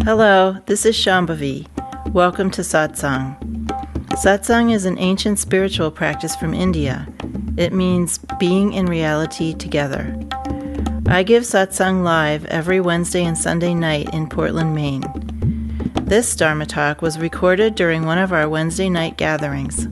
Hello, this is Shambhavi. Welcome to Satsang. Satsang is an ancient spiritual practice from India. It means being in reality together. I give Satsang live every Wednesday and Sunday night in Portland, Maine. This Dharma talk was recorded during one of our Wednesday night gatherings.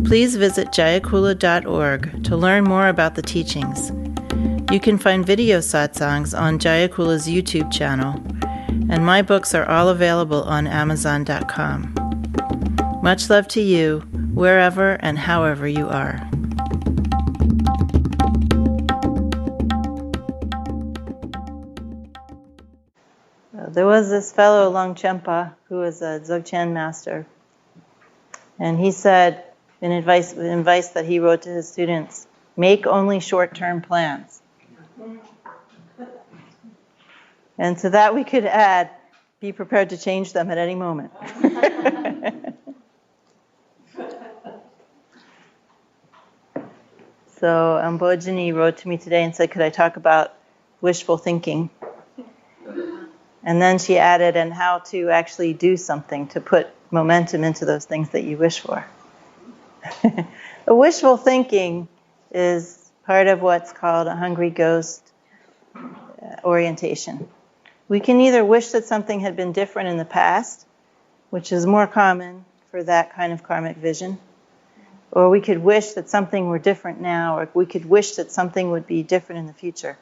Please visit jayakula.org to learn more about the teachings. You can find video satsangs on Jayakula's YouTube channel, and my books are all available on Amazon.com. Much love to you, wherever and however you are. There was this fellow, Longchenpa, who was a Dzogchen master, and he said, in advice that he wrote to his students, make only short-term plans. And to that we could add, be prepared to change them at any moment. So Ambojini wrote to me today and said, could I talk about wishful thinking? And then she added, and how to actually do something to put momentum into those things that you wish for. Wishful thinking is part of what's called a hungry ghost orientation. We can either wish that something had been different in the past, which is more common for that kind of karmic vision, or we could wish that something were different now, or we could wish that something would be different in the future.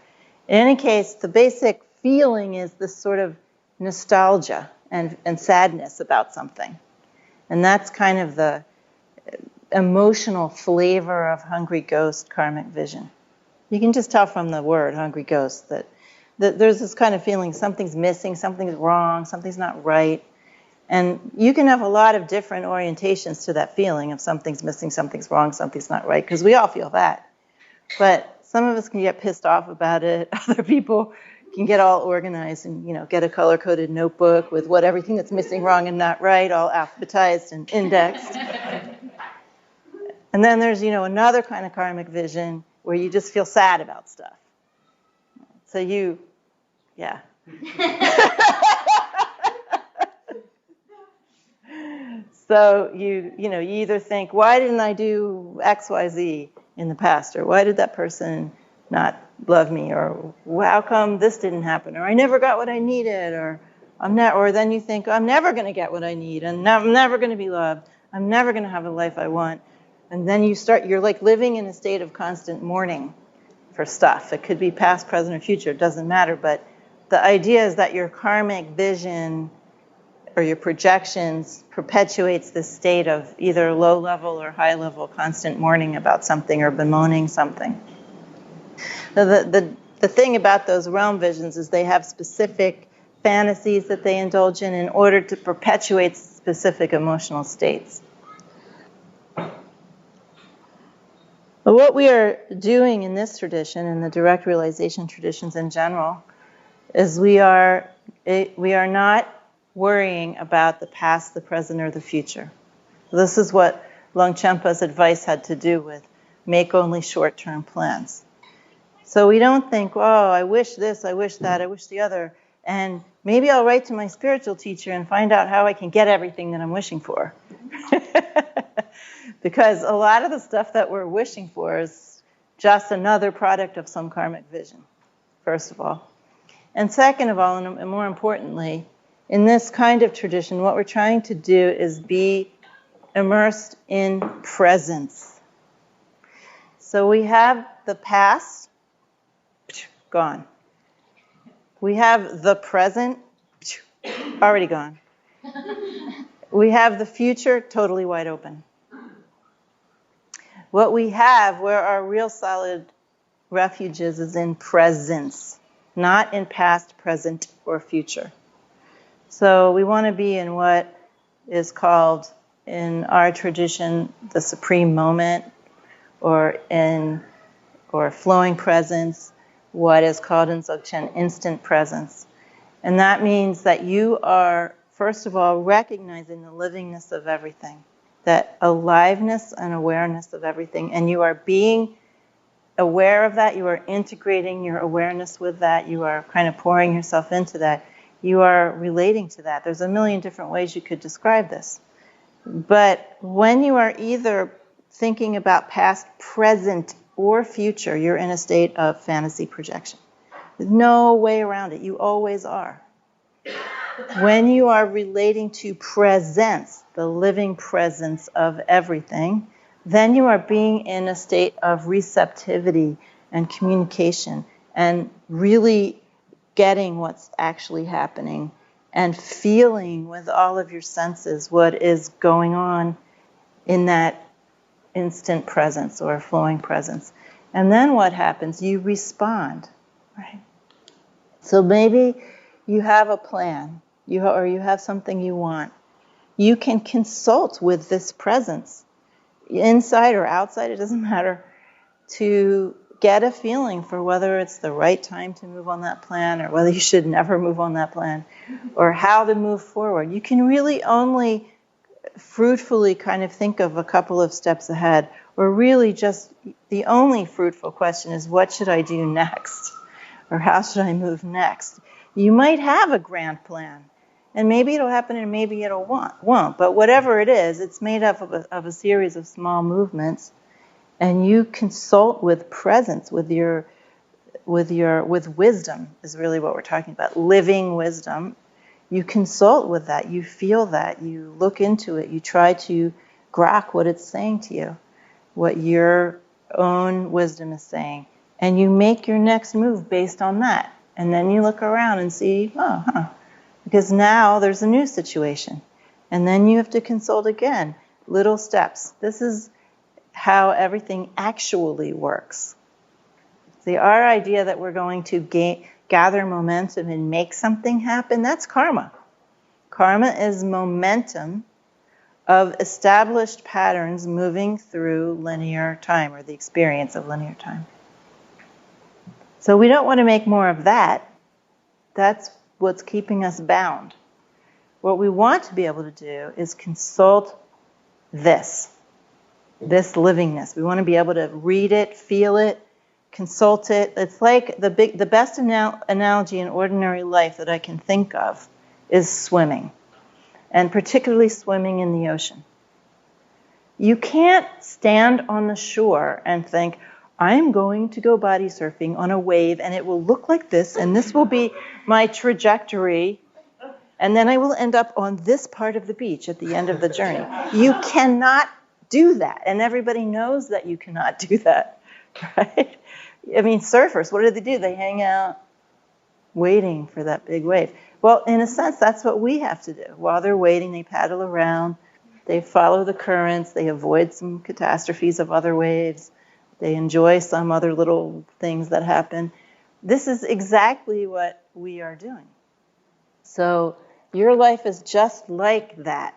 In any case, the basic feeling is this sort of nostalgia and sadness about something. And that's kind of the emotional flavor of hungry ghost karmic vision. You can just tell from the word hungry ghost that there's this kind of feeling something's missing, something's wrong, something's not right. And you can have a lot of different orientations to that feeling of something's missing, something's wrong, something's not right, because we all feel that. But some of us can get pissed off about it. Other people can get all organized and, get a color-coded notebook with everything that's missing, wrong, and not right, all alphabetized and indexed. And then there's, another kind of karmic vision where you just feel sad about stuff. So yeah. So you either think, why didn't I do X, Y, Z in the past? Or why did that person not love me? Or how come this didn't happen? Or I never got what I needed? Or then you think, I'm never going to get what I need. And I'm never going to be loved. I'm never going to have the life I want. And then you're like living in a state of constant mourning for stuff. It could be past, present, or future. It doesn't matter. But the idea is that your karmic vision or your projections perpetuates this state of either low-level or high-level constant mourning about something or bemoaning something. The thing about those realm visions is they have specific fantasies that they indulge in order to perpetuate specific emotional states. But what we are doing in this tradition, and the direct realization traditions in general, is we are not worrying about the past, the present, or the future. This is what Longchenpa's advice had to do with make only short-term plans. So we don't think, I wish this, I wish that, I wish the other, and maybe I'll write to my spiritual teacher and find out how I can get everything that I'm wishing for. Because a lot of the stuff that we're wishing for is just another product of some karmic vision, first of all. And second of all, and more importantly, in this kind of tradition, what we're trying to do is be immersed in presence. So we have the past, gone. We have the present, already gone. We have the future, totally wide open. What we have, where our real solid refuge is in presence, not in past, present, or future. So we want to be in what is called, in our tradition, the supreme moment, or flowing presence, what is called in Dzogchen instant presence. And that means that you are, first of all, recognizing the livingness of everything, that aliveness and awareness of everything, and you are being aware of that, you are integrating your awareness with that, you are kind of pouring yourself into that. You are relating to that. There's a million different ways you could describe this. But when you are either thinking about past, present, or future, you're in a state of fantasy projection. There's no way around it. You always are. When you are relating to presence, the living presence of everything, then you are being in a state of receptivity and communication and really getting what's actually happening and feeling with all of your senses what is going on in that instant presence or flowing presence. And then what happens? You respond, right? So maybe you have a plan, or you have something you want. You can consult with this presence, inside or outside, it doesn't matter, to get a feeling for whether it's the right time to move on that plan or whether you should never move on that plan or how to move forward. You can really only fruitfully kind of think of a couple of steps ahead, or really just the only fruitful question is, what should I do next? Or how should I move next? You might have a grand plan, and maybe it'll happen and maybe it'll won't. But whatever it is, it's made up of a series of small movements, and you consult with presence, with wisdom is really what we're talking about, living wisdom. You consult with that, you feel that, you look into it, you try to grok what it's saying to you, what your own wisdom is saying, and you make your next move based on that. And then you look around and see, because now there's a new situation. And then you have to consult again, little steps. This is how everything actually works. See, our idea that we're going to gather momentum and make something happen, that's karma. Karma is momentum of established patterns moving through linear time, or the experience of linear time. So we don't want to make more of that. That's what's keeping us bound. What we want to be able to do is consult this livingness. We want to be able to read it, feel it, consult it. It's like the best analogy in ordinary life that I can think of is swimming, and particularly swimming in the ocean. You can't stand on the shore and think, I'm going to go body surfing on a wave and it will look like this and this will be my trajectory and then I will end up on this part of the beach at the end of the journey. You cannot do that, and everybody knows that you cannot do that, right? I mean, surfers, what do? They hang out waiting for that big wave. Well, in a sense, that's what we have to do. While they're waiting, they paddle around, they follow the currents, they avoid some catastrophes of other waves, they enjoy some other little things that happen. This is exactly what we are doing. So your life is just like that.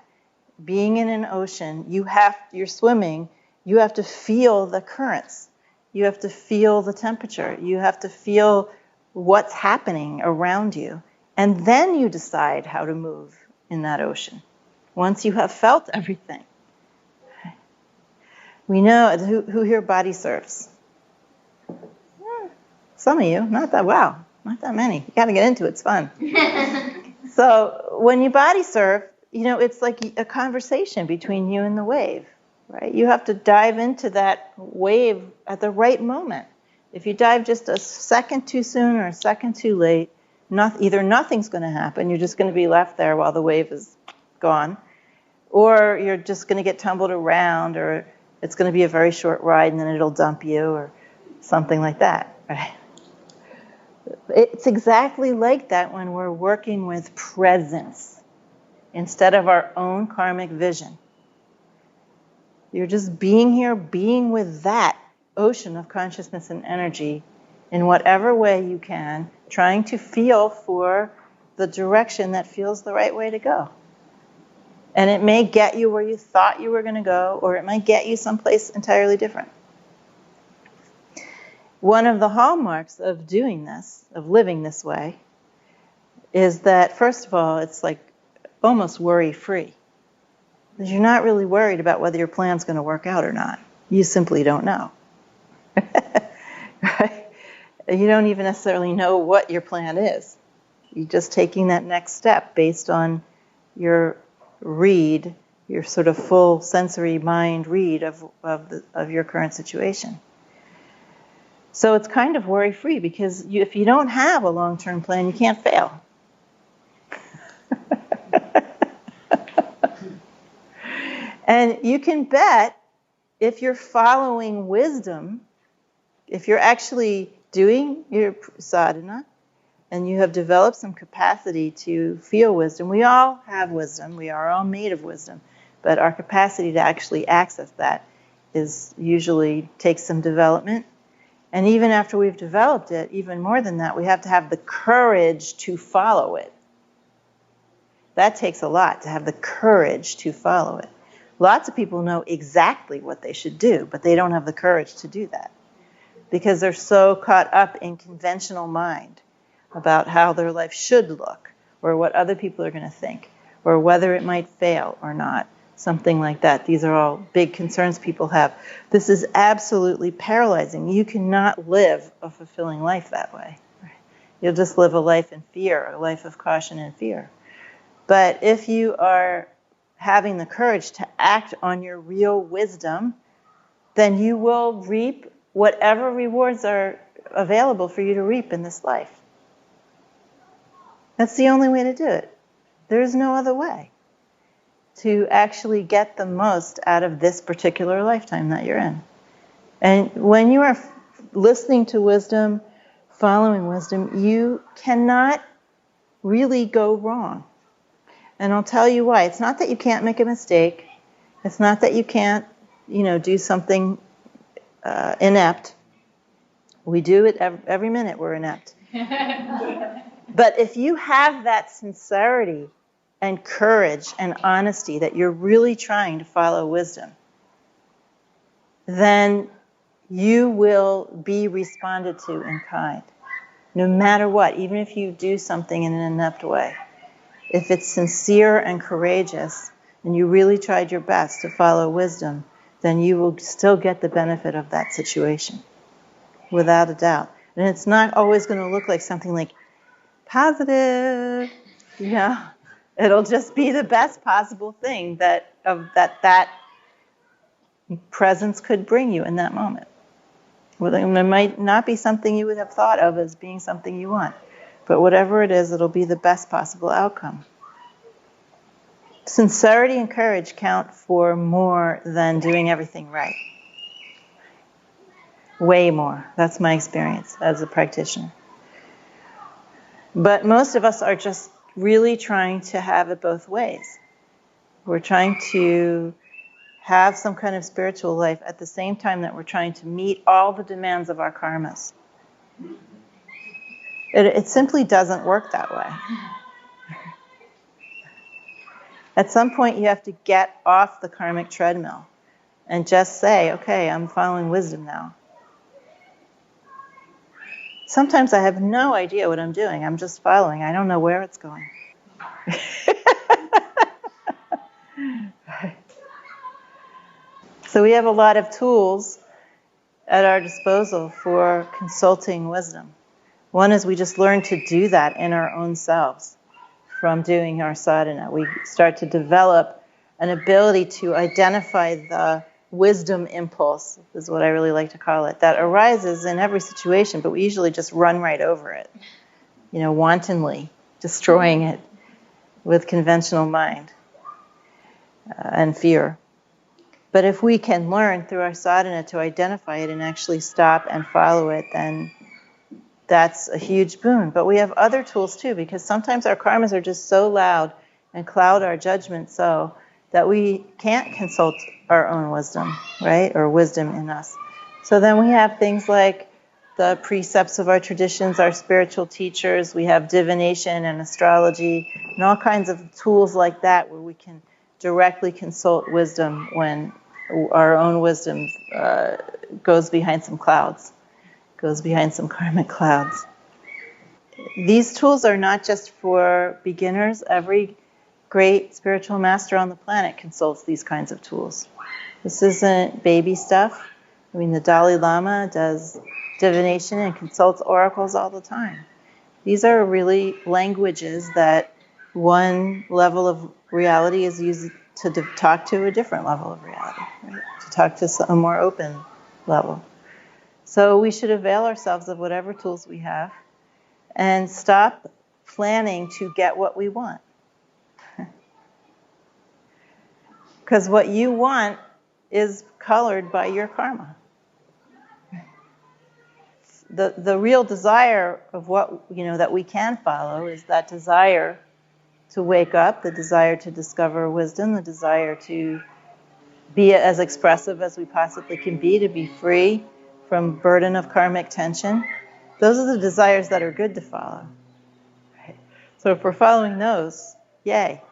Being in an ocean, you're swimming, you have to feel the currents. You have to feel the temperature. You have to feel what's happening around you. And then you decide how to move in that ocean, once you have felt everything. We know, who here body surfs? Some of you, not that many. You got to get into it, it's fun. So when you body surf, it's like a conversation between you and the wave, right? You have to dive into that wave at the right moment. If you dive just a second too soon or a second too late, either nothing's going to happen, you're just going to be left there while the wave is gone, or you're just going to get tumbled around, or it's going to be a very short ride and then it'll dump you, or something like that, right? It's exactly like that when we're working with presence instead of our own karmic vision. You're just being here, being with that ocean of consciousness and energy in whatever way you can, trying to feel for the direction that feels the right way to go. And it may get you where you thought you were going to go, or it might get you someplace entirely different. One of the hallmarks of doing this, of living this way, is that, first of all, it's like almost worry-free. Because you're not really worried about whether your plan's going to work out or not. You simply don't know. Right? You don't even necessarily know what your plan is. You're just taking that next step based on your read, your sort of full sensory mind read of your current situation. So it's kind of worry-free, because if you don't have a long-term plan, you can't fail. And you can bet, if you're following wisdom, if you're actually doing your sadhana, and you have developed some capacity to feel wisdom. We all have wisdom. We are all made of wisdom. But our capacity to actually access that is usually takes some development. And even after we've developed it, even more than that, we have to have the courage to follow it. That takes a lot, to have the courage to follow it. Lots of people know exactly what they should do, but they don't have the courage to do that, because they're so caught up in conventional mind about how their life should look, or what other people are going to think, or whether it might fail or not, something like that. These are all big concerns people have. This is absolutely paralyzing. You cannot live a fulfilling life that way. You'll just live a life in fear, a life of caution and fear. But if you are having the courage to act on your real wisdom, then you will reap whatever rewards are available for you to reap in this life. That's the only way to do it. There is no other way to actually get the most out of this particular lifetime that you're in. And when you are listening to wisdom, following wisdom, you cannot really go wrong. And I'll tell you why. It's not that you can't make a mistake. It's not that you can't, do something inept. We do it every minute. We're inept. But if you have that sincerity and courage and honesty that you're really trying to follow wisdom, then you will be responded to in kind, no matter what, even if you do something in an inept way. If it's sincere and courageous, and you really tried your best to follow wisdom, then you will still get the benefit of that situation, without a doubt. And it's not always going to look like something like positive, It'll just be the best possible thing that presence could bring you in that moment. Well, it might not be something you would have thought of as being something you want. But whatever it is, it'll be the best possible outcome. Sincerity and courage count for more than doing everything right. Way more. That's my experience as a practitioner. But most of us are just really trying to have it both ways. We're trying to have some kind of spiritual life at the same time that we're trying to meet all the demands of our karmas. It simply doesn't work that way. At some point, you have to get off the karmic treadmill and just say, okay, I'm following wisdom now. Sometimes I have no idea what I'm doing. I'm just following. I don't know where it's going. So we have a lot of tools at our disposal for consulting wisdom. One is we just learn to do that in our own selves from doing our sadhana. We start to develop an ability to identify the wisdom impulse, is what I really like to call it, that arises in every situation, but we usually just run right over it, wantonly destroying it with conventional mind and fear. But if we can learn through our sadhana to identify it and actually stop and follow it, then that's a huge boon. But we have other tools too, because sometimes our karmas are just so loud and cloud our judgment so that we can't consult our own wisdom, right? Or wisdom in us. So then we have things like the precepts of our traditions, our spiritual teachers. We have divination and astrology and all kinds of tools like that where we can directly consult wisdom when our own wisdom goes behind some clouds, goes behind some karmic clouds. These tools are not just for beginners. Every great spiritual master on the planet consults these kinds of tools. This isn't baby stuff. The Dalai Lama does divination and consults oracles all the time. These are really languages that one level of reality is used to talk to a different level of reality, right? To talk to a more open level. So we should avail ourselves of whatever tools we have and stop planning to get what we want. Because what you want is colored by your karma. The real desire of what, that we can follow is that desire to wake up, the desire to discover wisdom, the desire to be as expressive as we possibly can be, to be free from burden of karmic tension. Those are the desires that are good to follow. Right? So if we're following those, yay.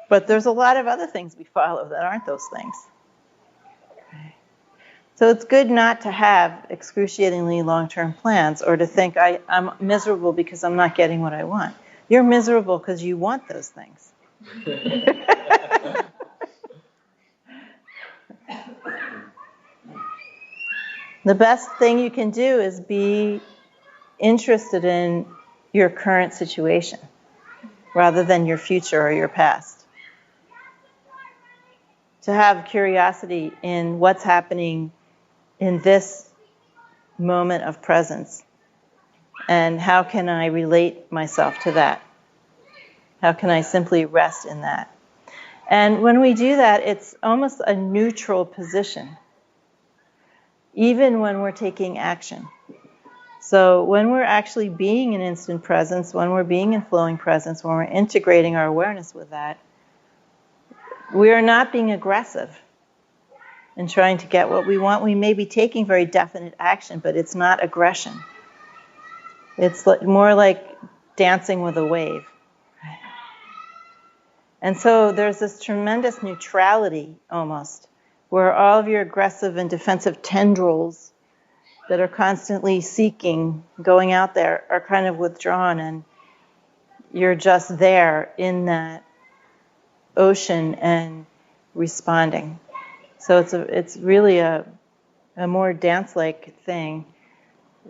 But there's a lot of other things we follow that aren't those things. Okay. So it's good not to have excruciatingly long-term plans or to think I'm miserable because I'm not getting what I want. You're miserable because you want those things. The best thing you can do is be interested in your current situation rather than your future or your past. To have curiosity in what's happening in this moment of presence and how can I relate myself to that? How can I simply rest in that? And when we do that, it's almost a neutral position, even when we're taking action. So when we're actually being in instant presence, when we're being in flowing presence, when we're integrating our awareness with that, we are not being aggressive in trying to get what we want. We may be taking very definite action, but it's not aggression. It's more like dancing with a wave. And so there's this tremendous neutrality almost, where all of your aggressive and defensive tendrils that are constantly seeking, going out there, are kind of withdrawn, and you're just there in that ocean and responding. So it's really a more dance-like thing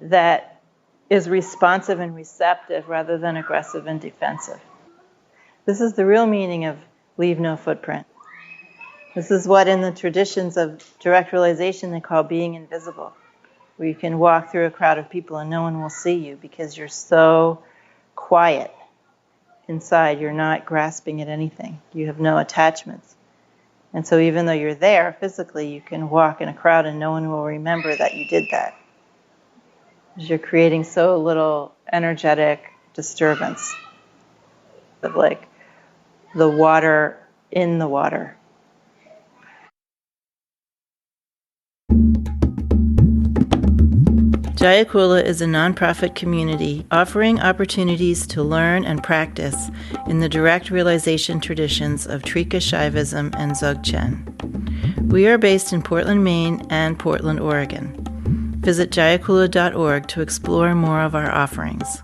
that is responsive and receptive rather than aggressive and defensive. This is the real meaning of leave no footprint. This is what in the traditions of direct realization they call being invisible, where you can walk through a crowd of people and no one will see you because you're so quiet inside. You're not grasping at anything. You have no attachments. And so even though you're there physically, you can walk in a crowd and no one will remember that you did that. Because you're creating so little energetic disturbance of like the water in the water. Jayakula is a nonprofit community offering opportunities to learn and practice in the direct realization traditions of Trika Shaivism and Dzogchen. We are based in Portland, Maine and Portland, Oregon. Visit jayakula.org to explore more of our offerings.